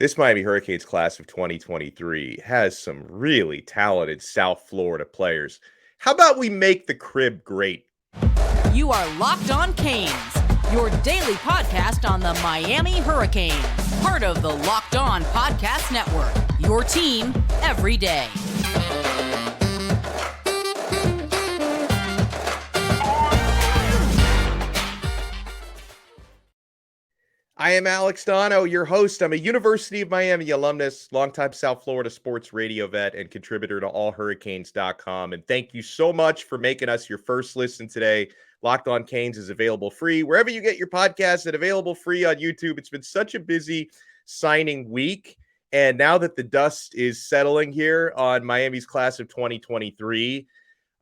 This Miami Hurricanes class of 2023 has some really talented South Florida players. How about we make the crib great? You are Locked On Canes, your daily podcast on the Miami Hurricanes, part of the Locked On Podcast Network, your team every day. I am Alex Donno, your host. I'm a University of Miami alumnus, longtime South Florida sports radio vet, and contributor to allhurricanes.com. And thank you so much for making us your first listen today. Locked On Canes is available free wherever you get your podcasts, and available free on YouTube. It's been such a busy signing week. And now that the dust is settling here on Miami's class of 2023,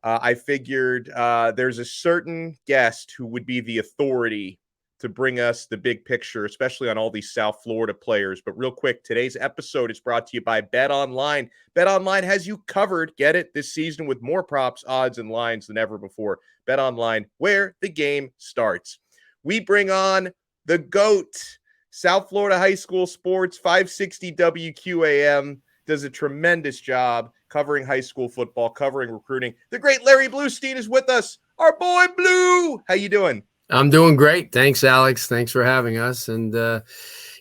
I figured there's a certain guest who would be the authority to bring us the big picture, especially on all these South Florida players. But real quick, today's episode is brought to you by BetOnline. BetOnline has you covered, get it, this season with more props, odds, and lines than ever before. BetOnline, where the game starts. We bring on the GOAT, South Florida High School Sports, 560 WQAM, does a tremendous job covering high school football, covering recruiting. The great Larry Blustein is with us. Our boy Blue. How you doing? I'm doing great. Thanks, Alex. Thanks for having us. And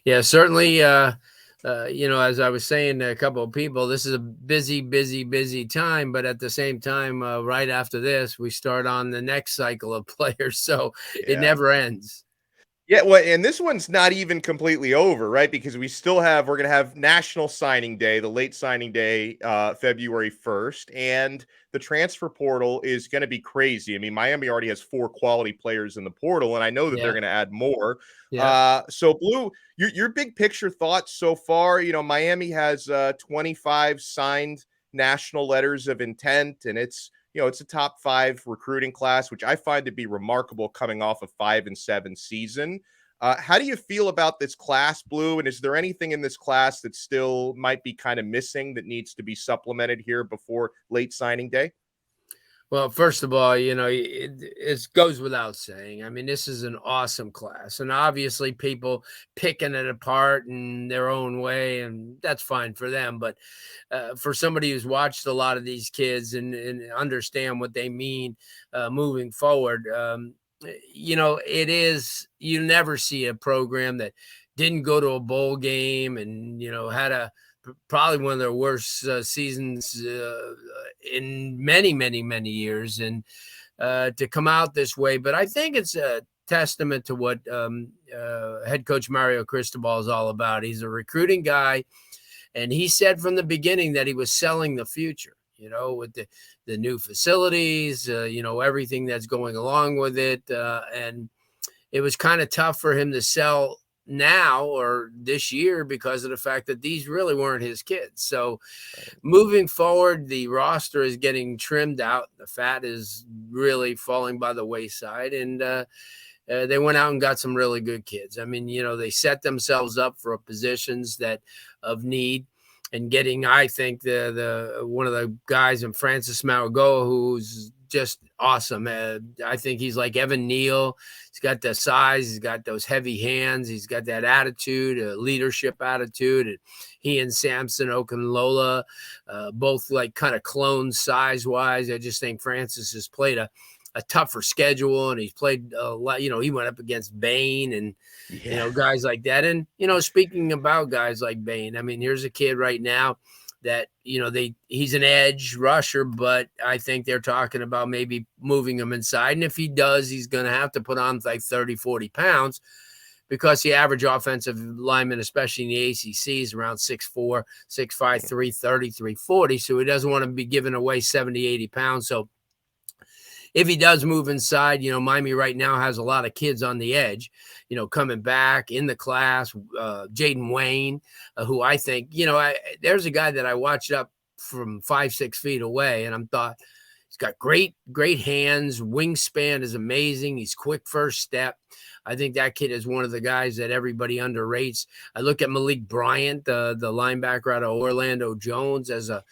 certainly, as I was saying to a couple of people, this is a busy time. But at the same time, right after this, we start on the next cycle of players. So It never ends. Yeah, well, and this one's not even completely over, right? Because we're going to have National Signing Day, the late signing day, February 1st. And the transfer portal is going to be crazy. I mean, Miami already has 4 quality players in the portal, and I know that they're going to add more. Yeah. So, Blue, your big picture thoughts so far, Miami has 25 signed national letters of intent, and it's a top 5 recruiting class, which I find to be remarkable coming off a 5-7 season. How do you feel about this class, Blue? And is there anything in this class that still might be kind of missing that needs to be supplemented here before late signing day? Well, first of all, it goes without saying. I mean, this is an awesome class, and obviously people picking it apart in their own way, and that's fine for them. But for somebody who's watched a lot of these kids and understand what they mean moving forward, it is, you never see a program that didn't go to a bowl game and, had probably one of their worst seasons in many years, and to come out this way. But I think it's a testament to what head coach Mario Cristobal is all about. He's a recruiting guy, and he said from the beginning that he was selling the future, with the new facilities, everything that's going along with it. And it was kind of tough for him to sell now or this year because of the fact that these really weren't his kids. So moving forward, the roster is getting trimmed out. The fat is really falling by the wayside, and they went out and got some really good kids. I mean, they set themselves up for positions that of need, and getting, I think, the one of the guys in Francis Maragoa, who's just awesome. I think he's like Evan Neal. He's got the size. He's got those heavy hands. He's got that attitude, a leadership attitude. And he and Samson Okunlola, both like kind of clones size-wise. I just think Francis has played a tougher schedule, and he's played a lot. He went up against Bain and, guys like that. And, speaking about guys like Bain, I mean, here's a kid right now that, he's an edge rusher, but I think they're talking about maybe moving him inside. And if he does, he's going to have to put on like 30, 40 pounds, because the average offensive lineman, especially in the ACC, is around 6'4", 6'5", 330, 340. So he doesn't want to be giving away 70, 80 pounds. So if he does move inside, Miami right now has a lot of kids on the edge, coming back in the class. Jaden Wayne, who I think, there's a guy that I watched up from 5-6 feet away, and I'm thought he's got great hands. Wingspan is amazing. He's quick first step. I think that kid is one of the guys that everybody underrates. I look at Malik Bryant, the linebacker out of Orlando Jones, as a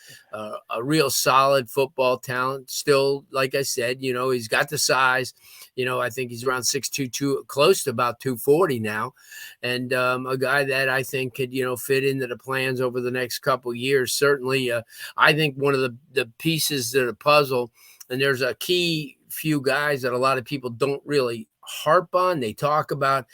real solid football talent. Still, like I said, he's got the size. I think he's around 6'2", close to about 240 now, and a guy that I think could, fit into the plans over the next couple years. Certainly, I think one of the pieces to the puzzle, and there's a key few guys that a lot of people don't really harp on. They talk about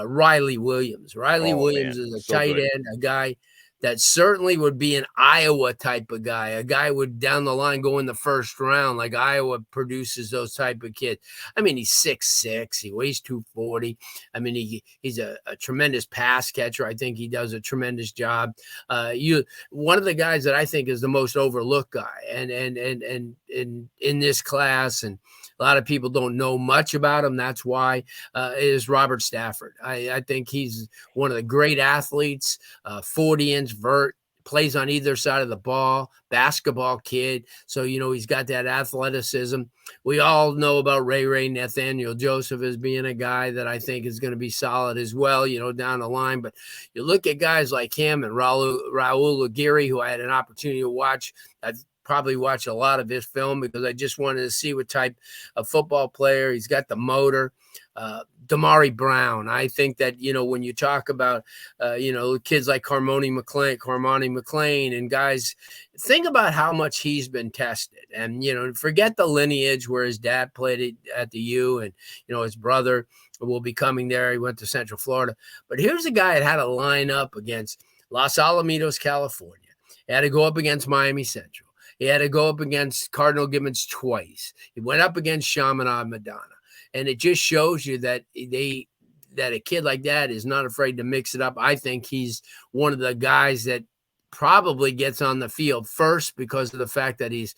Riley Williams. Williams is a tight end, a guy that certainly would be an Iowa type of guy. A guy would down the line go in the first round, like Iowa produces those type of kids. I mean, he's 6'6", he weighs 240. I mean, he's a tremendous pass catcher. I think he does a tremendous job. One of the guys that I think is the most overlooked guy, and in this class, and a lot of people don't know much about him. That's why is Robert Stafford. I think he's one of the great athletes, 40-inch vert, plays on either side of the ball, basketball kid. So, he's got that athleticism. We all know about Ray Nathaniel Joseph as being a guy that I think is going to be solid as well, down the line. But you look at guys like him and Raul Aguirre, who I had an opportunity to watch. I've probably watch a lot of his film because I just wanted to see what type of football player. He's got the motor. Damari Brown. I think that, when you talk about, kids like Carmoni McClain and guys, think about how much he's been tested. And, forget the lineage where his dad played at the U and, his brother will be coming there. He went to Central Florida. But here's a guy that had to line up against Los Alamitos, California. He had to go up against Miami Central. He had to go up against Cardinal Gibbons twice. He went up against Chaminade Madonna. And it just shows you that that a kid like that is not afraid to mix it up. I think he's one of the guys that probably gets on the field first because of the fact that he's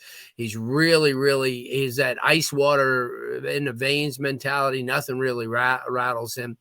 really he's that ice water in the veins mentality. Nothing really rattles him.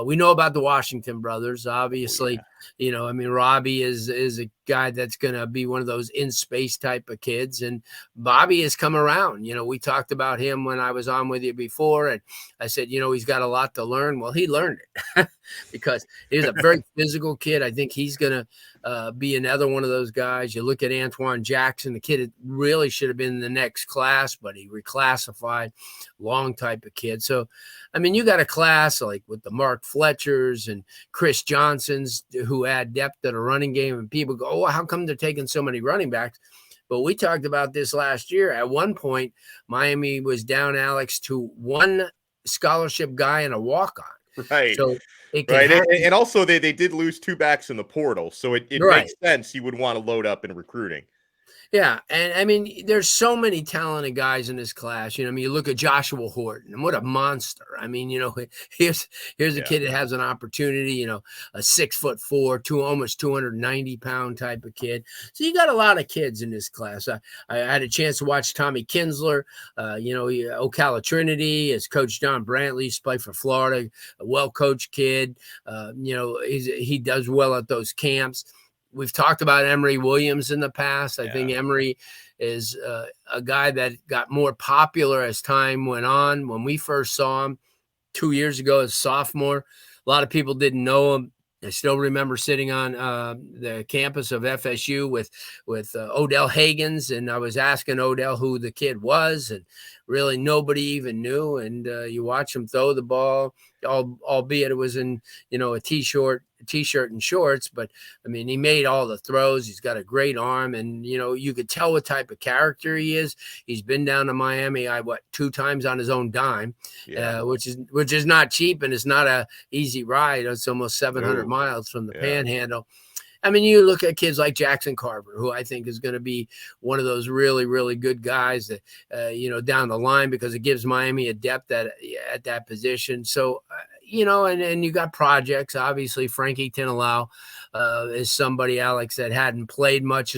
We know about the Washington brothers, obviously. Robby is a guy that's going to be one of those in space type of kids. And Bobby has come around. We talked about him when I was on with you before. And I said, he's got a lot to learn. Well, he learned it because he's a very physical kid. I think he's going to be another one of those guys. You look at Antoine Jackson, the kid really should have been in the next class, but he reclassified, long type of kid. So, you got a class like with the Mark Fletchers and Chris Johnsons who add depth to the running game, and people go, oh, how come they're taking so many running backs? But we talked about this last year. At one point, Miami was down, Alex, to one scholarship guy and a walk-on. Right. So right. And also they did lose 2 backs in the portal. So it makes sense you would want to load up in recruiting. Yeah, and there's so many talented guys in this class. You look at Joshua Horton, and what a monster. Here's a kid that has an opportunity. A 6'4", almost 290-pound type of kid. So you got a lot of kids in this class. I had a chance to watch Tommy Kinsler. Ocala Trinity, as Coach John Brantley used to play for Florida, a well-coached kid. He does well at those camps. We've talked about Emory Williams in the past. I think Emory is a guy that got more popular as time went on. When we first saw him 2 years ago as a sophomore, a lot of people didn't know him. I still remember sitting on the campus of FSU with Odell Hagens, and I was asking Odell who the kid was, and really nobody even knew. And you watch him throw the ball, albeit it was in a t-shirt and shorts, but he made all the throws. He's got a great arm, and you could tell what type of character he is. He's been down to Miami 2 times on his own dime, which is not cheap, and it's not a easy ride. It's almost 700 miles from the Panhandle. You look at kids like Jackson Carver, who I think is going to be one of those really, really good guys that, down the line, because it gives Miami a depth at that position. So, and you got projects. Obviously, Frankie Tinalau is somebody, Alex, that hadn't played much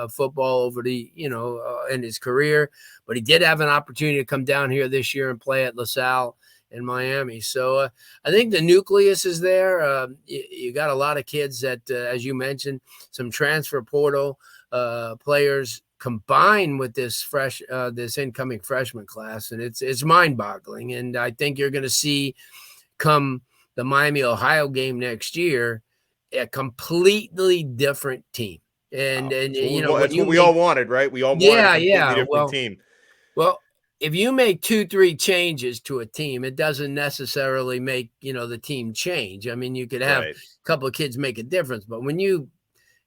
football over in his career, but he did have an opportunity to come down here this year and play at LaSalle in Miami. So I think the nucleus is there. You got a lot of kids that, as you mentioned, some transfer portal players combined with this incoming freshman class, and it's mind-boggling. And I think you're going to see come the Miami, Ohio game next year, a completely different team. And when That's you what we make, all wanted, right? We all wanted a yeah, completely yeah, different team. well, if you make 2-3 changes to a team, it doesn't necessarily make, the team change. I mean, you could have a Right. couple of kids make a difference, but when you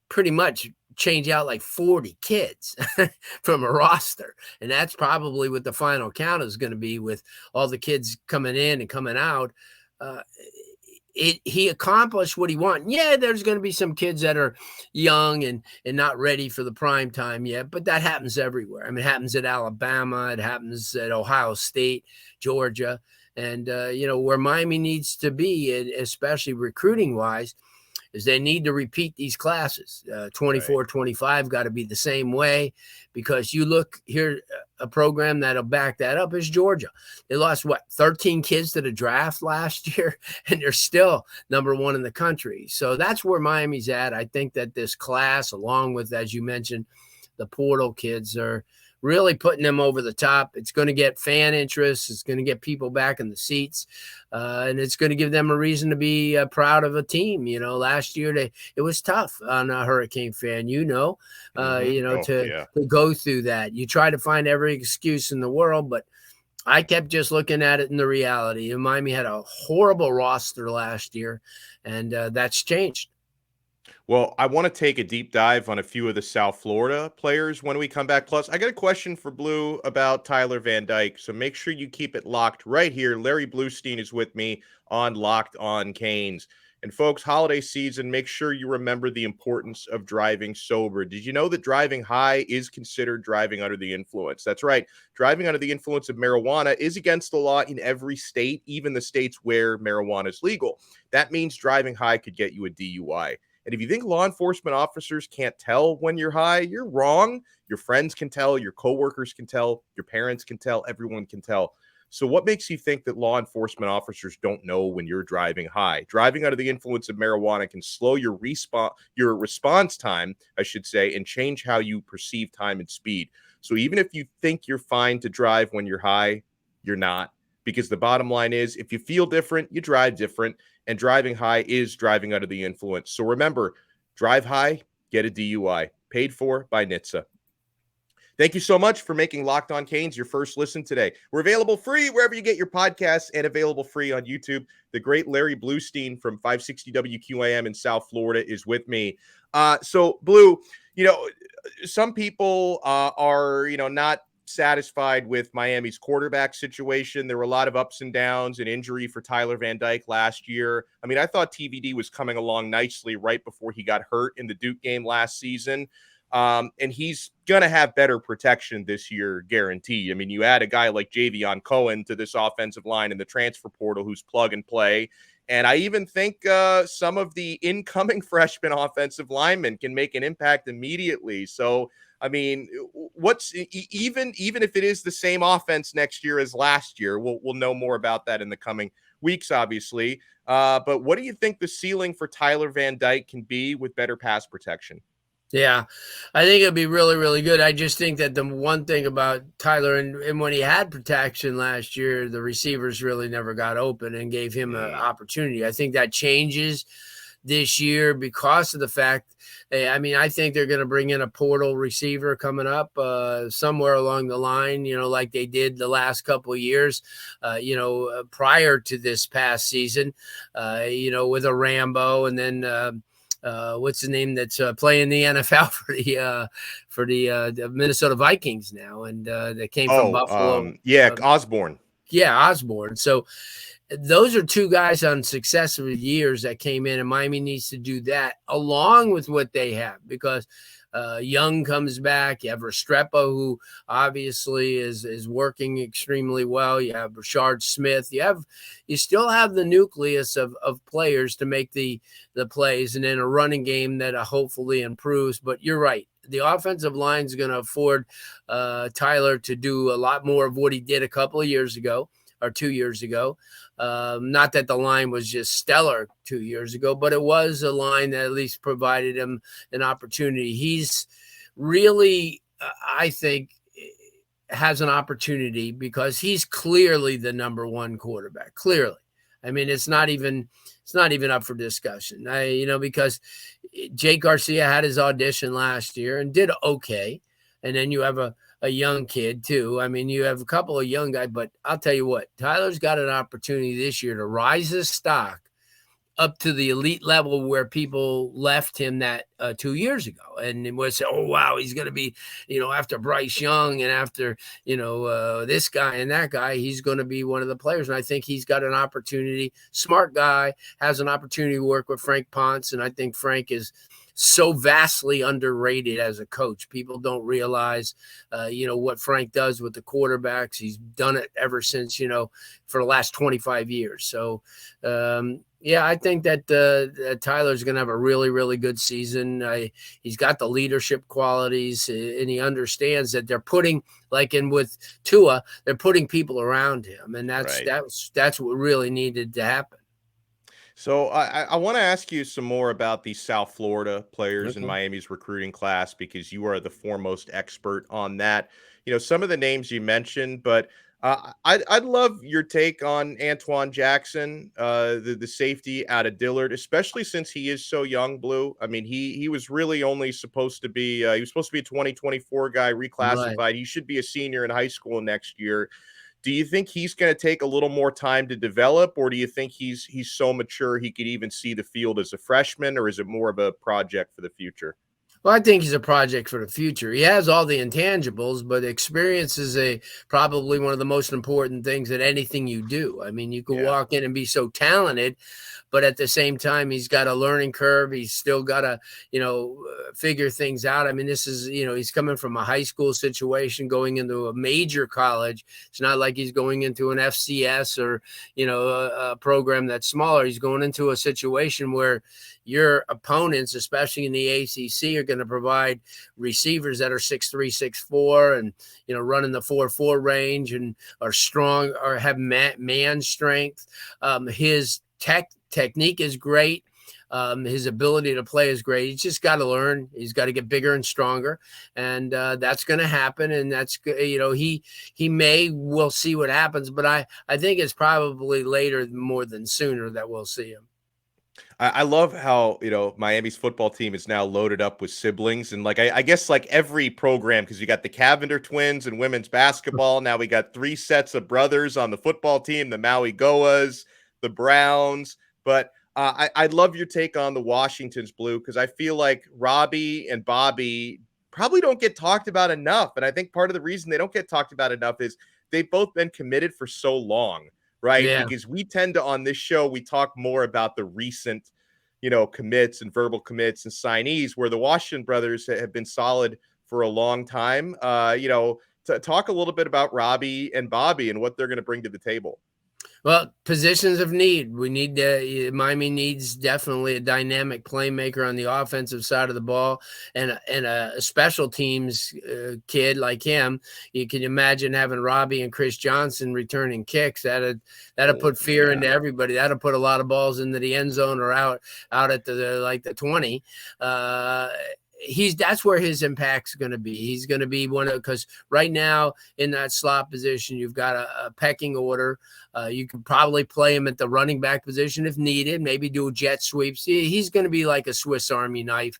pretty much change out like 40 kids from a roster, and that's probably what the final count is going to be with all the kids coming in and coming out. Uh, he accomplished what he wanted. Yeah, there's going to be some kids that are young and not ready for the prime time yet, but that happens everywhere. I mean, it happens at Alabama, it happens at Ohio State, Georgia, and where Miami needs to be, especially recruiting wise, is they need to repeat these classes. 24, 25 got to be the same way, because you look here, a program that'll back that up is Georgia. They lost 13 kids to the draft last year, and they're still number one in the country. So that's where Miami's at. I think that this class, along with, as you mentioned, the portal kids, are really putting them over the top. It's going to get fan interest. It's going to get people back in the seats. And it's going to give them a reason to be proud of a team. Last year it was tough on a Hurricane fan, to go through that. You try to find every excuse in the world, but I kept just looking at it in the reality. Miami had a horrible roster last year, and that's changed. Well, I want to take a deep dive on a few of the South Florida players when we come back. Plus, I got a question for Blue about Tyler Van Dyke, so make sure you keep it locked right here. Larry Blustein is with me on Locked On Canes. And folks, holiday season, make sure you remember the importance of driving sober. Did you know that driving high is considered driving under the influence? That's right. Driving under the influence of marijuana is against the law in every state, even the states where marijuana is legal. That means driving high could get you a DUI. And if you think law enforcement officers can't tell when you're high, you're wrong. Your friends can tell, your coworkers can tell, your parents can tell, everyone can tell. So what makes you think that law enforcement officers don't know when you're driving high? Driving under the influence of marijuana can slow your response time, I should say, and change how you perceive time and speed. So even if you think you're fine to drive when you're high, you're not. Because the bottom line is, if you feel different, you drive different. And driving high is driving under the influence. So remember, drive high, get a DUI. Paid for by NHTSA. Thank you so much for making Locked On Canes your first listen today. We're available free wherever you get your podcasts, and available free on YouTube. The great Larry Blustein from 560 WQAM in South Florida is with me. So, Blue, some people are, not satisfied with Miami's quarterback situation. There were a lot of ups and downs and injury for Tyler Van Dyke last year. I mean, I thought TVD was coming along nicely right before he got hurt in the Duke game last season. And he's going to have better protection this year, guaranteed. I mean, you add a guy like Javion Cohen to this offensive line in the transfer portal who's plug and play. And I even think some of the incoming freshman offensive linemen can make an impact immediately. So, I mean, even if it is the same offense next year as last year, we'll know more about that in the coming weeks, obviously. But what do you think the ceiling for Tyler Van Dyke can be with better pass protection? Yeah, I think it'd be really, really good. I just think that the one thing about Tyler, and when he had protection last year, the receivers really never got open and gave him an opportunity. I think that changes this year because of the fact, I think they're going to bring in a portal receiver coming up somewhere along the line, like they did the last couple of years, prior to this past season, with a Rambo, and then what's the name that's playing the NFL for the Minnesota Vikings now, and that came from Buffalo. Osborne. Yeah, Osborne. So those are two guys on successive years that came in, and Miami needs to do that along with what they have, because Young comes back. You have Restrepo, who obviously is working extremely well. You have Rashard Smith. You still have the nucleus of players to make the plays, and then a running game that hopefully improves. But you're right. The offensive line is going to afford Tyler to do a lot more of what he did a couple of years ago, or 2 years ago. Not that the line was just stellar 2 years ago, but it was a line that at least provided him an opportunity. He's really, I think, has an opportunity because he's clearly the number one quarterback. Clearly. I mean, it's not even up for discussion. Because Jake Garcia had his audition last year and did okay. And then you have a young kid too. I mean, you have a couple of young guys, but I'll tell you what, Tyler's got an opportunity this year to rise his stock up to the elite level where people left him that 2 years ago. And it was, oh, wow, he's going to be, after Bryce Young and after, this guy and that guy, he's going to be one of the players. And I think he's got an opportunity. Smart guy, has an opportunity to work with Frank Ponce. And I think Frank is so vastly underrated as a coach. People don't realize, what Frank does with the quarterbacks. He's done it ever since, for the last 25 years. So, yeah, I think that Tyler's going to have a really, really good season. He's got the leadership qualities, and he understands that they're putting, like in with Tua, they're putting people around him, and that's what really needed to happen. So I want to ask you some more about the South Florida players in Miami's recruiting class, because you are the foremost expert on that. Some of the names you mentioned, but I'd love your take on Antoine Jackson, the safety out of Dillard, especially since he is so young, Blue. I mean, he was really only supposed to be he was supposed to be a 2024 guy, reclassified. Right. He should be a senior in high school next year. Do you think he's going to take a little more time to develop, or do you think he's so mature he could even see the field as a freshman, or is it more of a project for the future? Well, I think he's a project for the future. He has all the intangibles, but experience is probably one of the most important things at anything you do. I mean, you can walk in and be so talented, but at the same time, he's got a learning curve. He's still got to, figure things out. I mean, this is, he's coming from a high school situation going into a major college. It's not like he's going into an FCS or, a program that's smaller. He's going into a situation where your opponents, especially in the ACC, are going to provide receivers that are 6'3", 6'4", and, running the 4.4 range and are strong or have man strength. His technique is great. His ability to play is great. He's just got to learn. He's got to get bigger and stronger, and that's going to happen. And that's, we'll see what happens, but I think it's probably later more than sooner that we'll see him. I love how, Miami's football team is now loaded up with siblings. And I guess every program, because you got the Cavender twins and women's basketball. Now we got 3 sets of brothers on the football team, the Maui Goas, the Browns. But I'd love your take on the Washingtons, Blue, because I feel like Robby and Bobby probably don't get talked about enough. And I think part of the reason they don't get talked about enough is they've both been committed for so long. Right. Yeah. Because we tend to, on this show, we talk more about the recent, commits and verbal commits and signees, where the Washington brothers have been solid for a long time. To talk a little bit about Robby and Bobby and what they're going to bring to the table. Well, positions of need. We need Miami needs definitely a dynamic playmaker on the offensive side of the ball, and a special teams kid like him. You can imagine having Robby and Chris Johnson returning kicks. That'll put fear into everybody. That'll put a lot of balls into the end zone or out at the 20. That's where his impact's going to be. He's going to be because right now in that slot position, you've got a pecking order. You could probably play him at the running back position if needed, maybe do jet sweeps. He's going to be like a Swiss Army knife.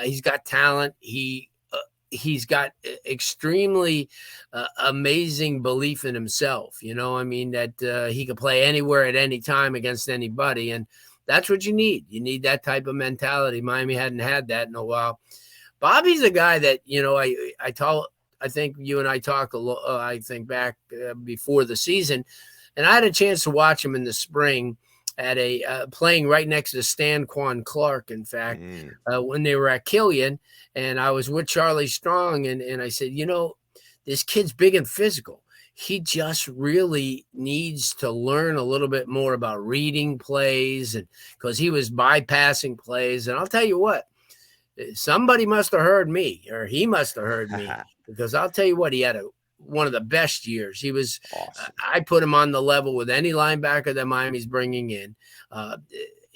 He's got talent. He's got extremely amazing belief in himself. That he could play anywhere at any time against anybody. And that's what you need. You need that type of mentality. Miami hadn't had that in a while. Bobby's a guy that, I think you and I talked a lot, I think back before the season, and I had a chance to watch him in the spring at playing right next to Stanquan Clark, in fact, when they were at Killian, and I was with Charlie Strong, and I said, this kid's big and physical. He just really needs to learn a little bit more about reading plays, and because he was bypassing plays. And I'll tell you what, somebody must have heard me, or he must have heard me, because I'll tell you what, he had one of the best years. He was, awesome. I put him on the level with any linebacker that Miami's bringing in.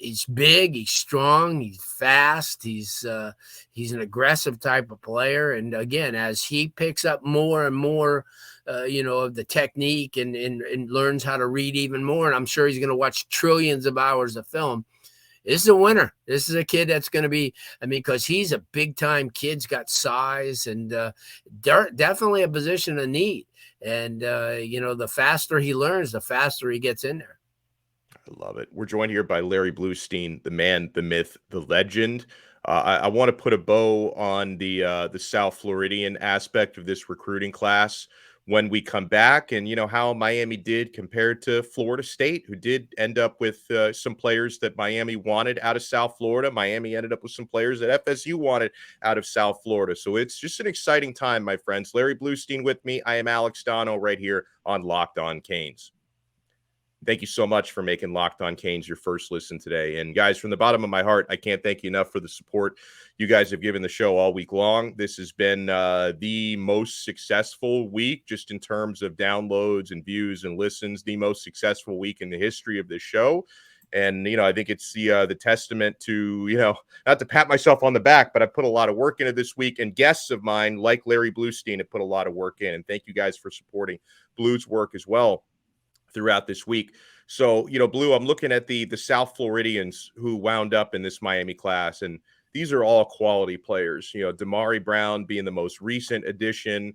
He's big, he's strong, he's fast, he's an aggressive type of player. And again, as he picks up more and more, of the technique and learns how to read even more, and I'm sure he's going to watch trillions of hours of film. This is a winner. This is a kid that's going to be, because he's a big time kid. He's got size and definitely a position of need. And, the faster he learns, the faster he gets in there. I love it. We're joined here by Larry Blustein, the man, the myth, the legend. I want to put a bow on the South Floridian aspect of this recruiting class when we come back, and how Miami did compared to Florida State, who did end up with some players that Miami wanted out of South Florida. Miami ended up with some players that FSU wanted out of South Florida. So it's just an exciting time, my friends. Larry Blustein with me. I am Alex Donno right here on Locked On Canes. Thank you so much for making Locked On Canes your first listen today. And guys, from the bottom of my heart, I can't thank you enough for the support you guys have given the show all week long. This has been the most successful week, just in terms of downloads and views and listens, the most successful week in the history of this show. And, I think it's the testament to, not to pat myself on the back, but I put a lot of work into this week, and guests of mine like Larry Blustein have put a lot of work in. And thank you guys for supporting Blue's work as well throughout this week. So, Blue, I'm looking at the South Floridians who wound up in this Miami class, and these are all quality players. Damari Brown being the most recent addition,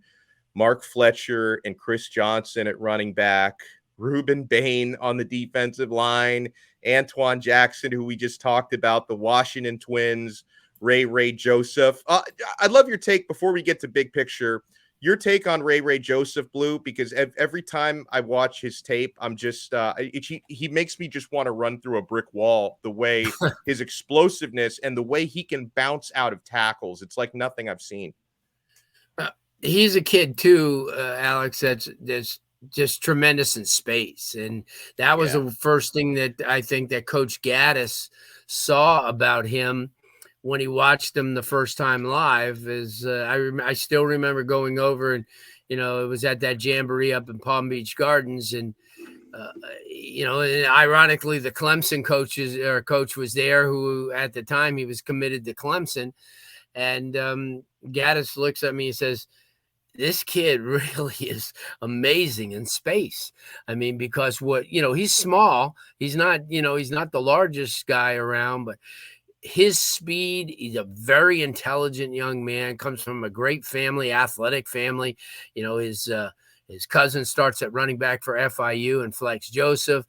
Mark Fletcher and Chris Johnson at running back, Reuben Bain on the defensive line, Antoine Jackson, who we just talked about, the Washington twins, Ray Joseph. I'd love your take before we get to big picture. Your take on Ray Joseph, Blue, because every time I watch his tape, I'm just he makes me just want to run through a brick wall. The way his explosiveness and the way he can bounce out of tackles, it's like nothing I've seen. He's a kid too, Alex. That's just tremendous in space, and that was the first thing that I think that Coach Gaddis saw about him when he watched him the first time live. Is I still remember going over, and it was at that jamboree up in Palm Beach Gardens, and and ironically the Clemson coach was there, who at the time he was committed to Clemson, and Gaddis looks at me and says, "This kid really is amazing in space." Because he's small, he's not the largest guy around, but his speed, he's a very intelligent young man, comes from a great family, athletic family. His cousin starts at running back for FIU and Flex Joseph.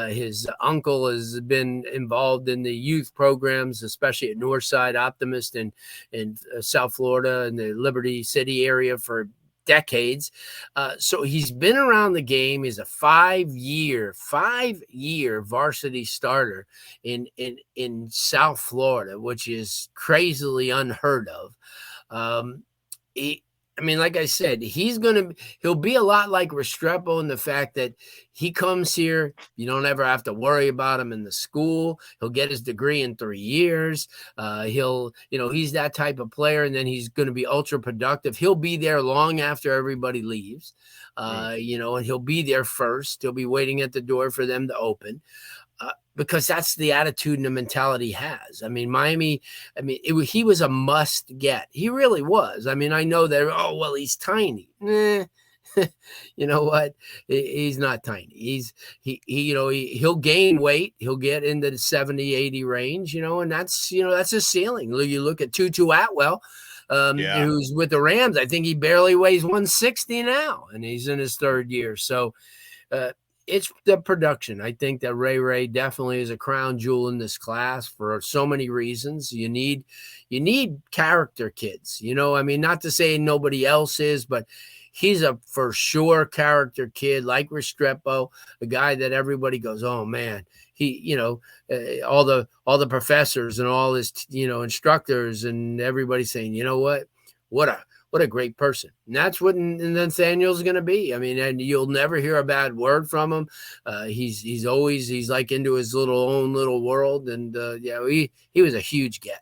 His uncle has been involved in the youth programs, especially at Northside Optimist in South Florida and the Liberty City area for decades. So he's been around the game. He's a five-year varsity starter in South Florida, which is crazily unheard of. Like I said, he'll be a lot like Restrepo in the fact that he comes here, you don't ever have to worry about him in the school. He'll get his degree in 3 years. He's that type of player, and then he's going to be ultra productive. He'll be there long after everybody leaves, and he'll be there first. He'll be waiting at the door for them to open. Because that's the attitude and the mentality he has. Miami, he was a must get. He really was. I know that, he's tiny. You know what? He's not tiny. He'll gain weight. He'll get into the 70, 80 range, and that's his ceiling. You look at Tutu Atwell, who's with the Rams. I think he barely weighs 160 now, and he's in his third year. So, it's the production. I think that Ray definitely is a crown jewel in this class for so many reasons. You need character kids, not to say nobody else is, but he's a for sure character kid like Restrepo, a guy that everybody goes, oh man, he, all the professors and all his, instructors and everybody saying, what a great person. And that's what Nathaniel's going to be. And you'll never hear a bad word from him. He's always like into his own little world. And he was a huge get.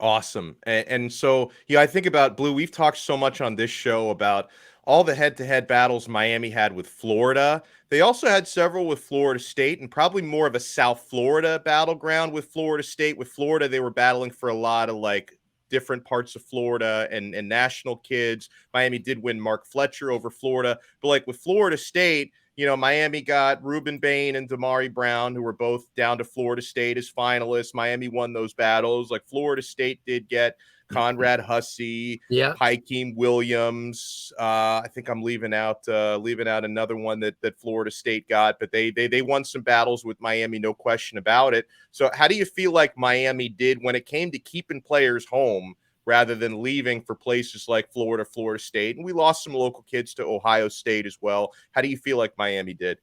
Awesome. And so, I think about Blue, we've talked so much on this show about all the head-to-head battles Miami had with Florida. They also had several with Florida State, and probably more of a South Florida battleground with Florida State. With Florida, they were battling for a lot of like different parts of Florida and national kids. Miami did win Mark Fletcher over Florida, but like with Florida State, Miami got Reuben Bain and Damari Brown, who were both down to Florida State as finalists. Miami won those battles. Like Florida State did get Conrad Hussey, Yeah. Hakeem Williams. I think I'm leaving out another one that Florida State got, but they won some battles with Miami, no question about it. So how do you feel like Miami did when it came to keeping players home rather than leaving for places like Florida State? And we lost some local kids to Ohio State as well. How do you feel like Miami did?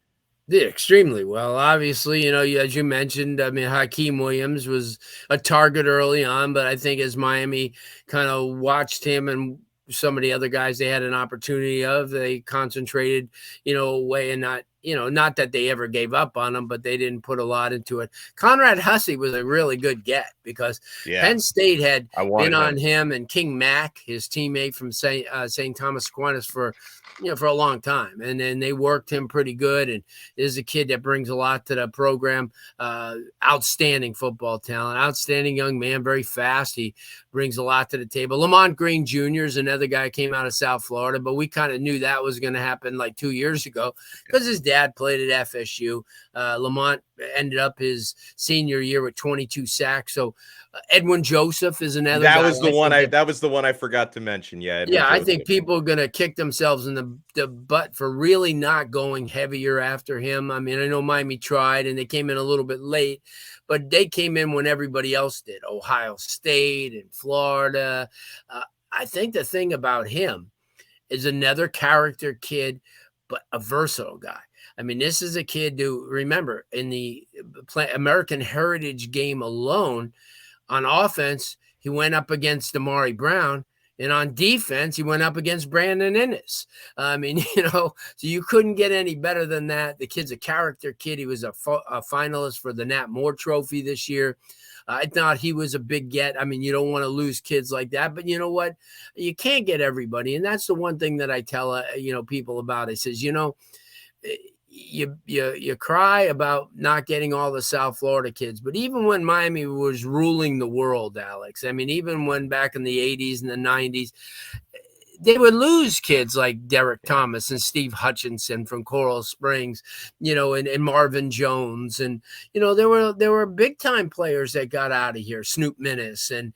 Did extremely well. Obviously, as you mentioned, I mean, Hakeem Williams was a target early on, but I think as Miami kind of watched him and some of the other guys they had an opportunity of, they concentrated, away and not that they ever gave up on him, but they didn't put a lot into it. Conrad Hussey was a really good get because Penn State had been on him and King Mack, his teammate from St. Thomas Aquinas for a long time. And then they worked him pretty good. And is a kid that brings a lot to the program. Outstanding football talent, outstanding young man, very fast. He brings a lot to the table. Lamont Green Jr. is another guy came out of South Florida, but we kind of knew that was going to happen like 2 years ago because his dad played at FSU. Lamont ended up his senior year with 22 sacks. So Edwin Joseph is another. That was the one I forgot to mention. Yeah. I think people are going to kick themselves in the butt for really not going heavier after him. I mean, I know Miami tried and they came in a little bit late, but they came in when everybody else did. Ohio State and Florida. I think the thing about him is another character kid, but a versatile guy. I mean, this is a kid who, remember, in the American Heritage game alone, on offense, he went up against Damari Brown, and on defense, he went up against Brandon Innes. I mean, so you couldn't get any better than that. The kid's a character kid. He was a finalist for the Nat Moore Trophy this year. I thought he was a big get. I mean, you don't want to lose kids like that, but you know what? You can't get everybody, and that's the one thing that I tell people about. I says, you cry about not getting all the South Florida kids, but even when Miami was ruling the world, Alex, I mean, even when back in the 80s and the 90s, they would lose kids like Derek Thomas and Steve Hutchinson from Coral Springs, and Marvin Jones. And, there were big time players that got out of here, Snoop Minnis. And,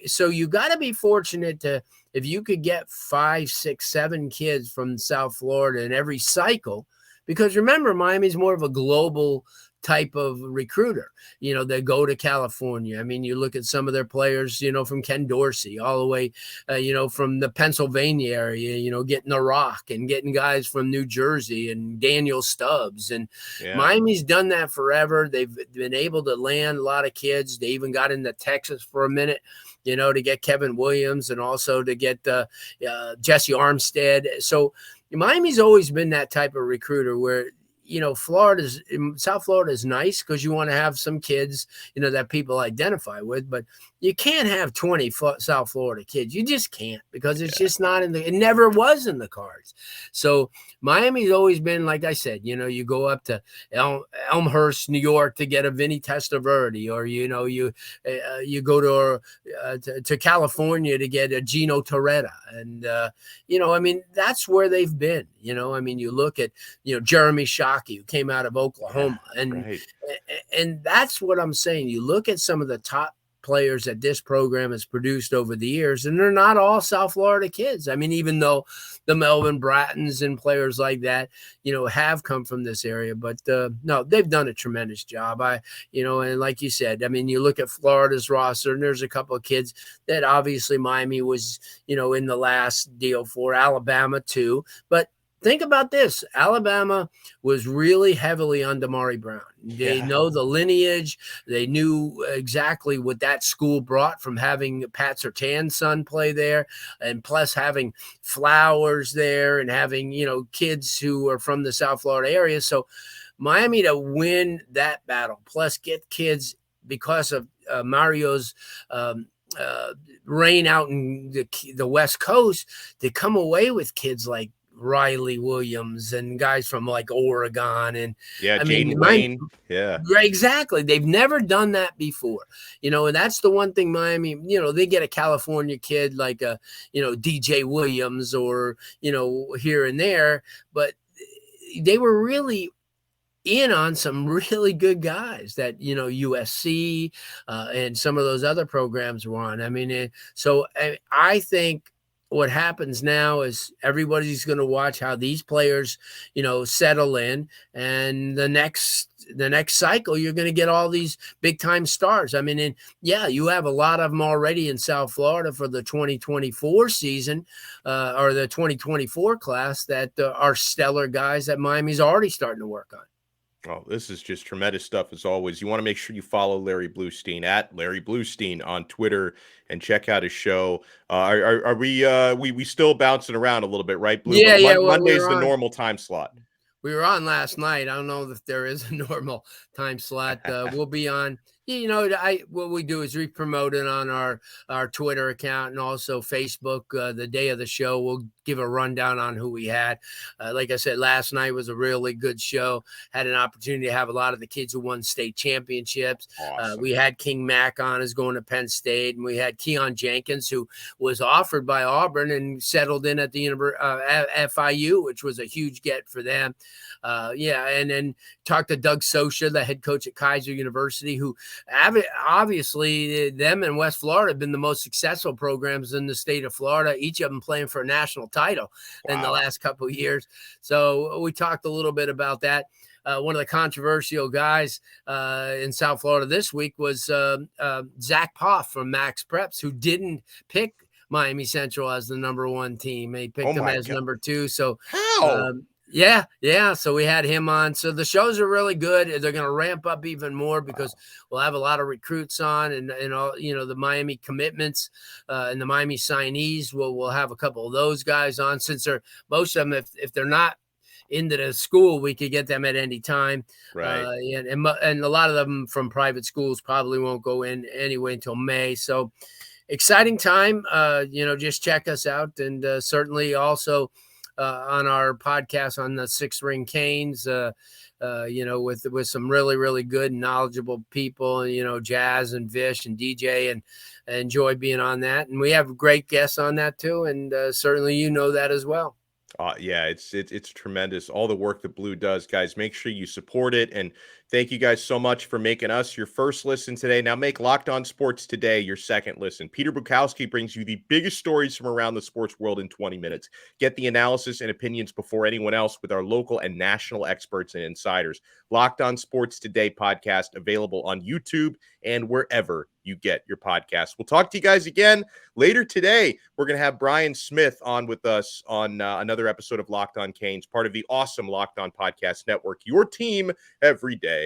so you got to be fortunate if you could get 5, 6, 7 kids from South Florida in every cycle, because remember, Miami's more of a global type of recruiter. They go to California. I mean, you look at some of their players, from Ken Dorsey all the way, from the Pennsylvania area, getting The Rock and getting guys from New Jersey and Daniel Stubbs. And Miami's done that forever. They've been able to land a lot of kids. They even got into Texas for a minute, to get Kevin Williams and also to get Jesse Armstead. So Miami's always been that type of recruiter where, South Florida is nice because you want to have some kids, that people identify with, but you can't have 20 South Florida kids. You just can't, because it's just not it never was in the cards. So Miami's always been, like I said, you go up to Elmhurst, New York to get a Vinny Testaverde, or, you go to California to get a Gino Torretta. And, that's where they've been, you look at, Jeremy Shockey, who came out of Oklahoma. And that's what I'm saying. You look at some of the top players that this program has produced over the years, and they're not all South Florida kids. I mean, even though the Melvin Brattons and players like that, have come from this area, but no, they've done a tremendous job. And like you said, I mean, you look at Florida's roster, and there's a couple of kids that obviously Miami was, in the last deal for. Alabama too, but think about this. Alabama was really heavily on Damari Brown. They know the lineage. They knew exactly what that school brought from having Pat Surtain's son play there, and plus having Flowers there and having, kids who are from the South Florida area. So Miami to win that battle, plus get kids because of Mario's reign out in the West Coast, to come away with kids like Riley Williams and guys from like Oregon. And Yeah, I mean, Jaden Wayne. Yeah. right, exactly. They've never done that before, and that's the one thing Miami, they get a California kid like DJ Williams or, here and there, but they were really in on some really good guys that, USC and some of those other programs were on. I mean, so I think what happens now is everybody's going to watch how these players, settle in, and the next cycle, you're going to get all these big time stars. I mean, you have a lot of them already in South Florida for the 2024 season or the 2024 class that are stellar guys that Miami's already starting to work on. Oh, this is just tremendous stuff as always. You want to make sure you follow Larry Blustein at Larry Blustein on Twitter and check out his show. Are we still bouncing around a little bit, right, Blue? Yeah, But Monday's the normal time slot. We were on last night. I don't know if there is a normal time slot. We'll be on. What we do is we promote it on our Twitter account and also Facebook. The day of the show, we'll give a rundown on who we had. Like I said, last night was a really good show. Had an opportunity to have a lot of the kids who won state championships. Awesome. We had King Mack on, who's going to Penn State, and we had Keon Jenkins, who was offered by Auburn and settled in at the FIU, which was a huge get for them. And then talked to Doug Sosha, the head coach at Kaiser University, who obviously them and West Florida have been the most successful programs in the state of Florida, each of them playing for a national title in the last couple of years. So we talked a little bit about that. One of the controversial guys in South Florida this week was Zach Poff from Max Preps, who didn't pick Miami Central as the number one team. He picked them as number two. So how? Yeah. So we had him on. So the shows are really good. They're going to ramp up even more because we'll have a lot of recruits on and all, the Miami commitments and the Miami signees. We'll have a couple of those guys on, since most of them, if they're not into the school, we could get them at any time. Right. And a lot of them from private schools probably won't go in anyway until May. So exciting time. Just check us out, and certainly also on our podcast on the Six Ring Canes, with some really, really good and knowledgeable people, Jazz and Vish and DJ, and I enjoy being on that. And we have great guests on that too. And certainly, that as well. Yeah, it's tremendous. All the work that Blue does, guys, make sure you support it. And thank you guys so much for making us your first listen today. Now make Locked On Sports Today your second listen. Peter Bukowski brings you the biggest stories from around the sports world in 20 minutes. Get the analysis and opinions before anyone else with our local and national experts and insiders. Locked On Sports Today podcast available on YouTube and wherever you get your podcasts. We'll talk to you guys again later today. We're going to have Brian Smith on with us on another episode of Locked On Canes, part of the awesome Locked On Podcast Network, your team every day.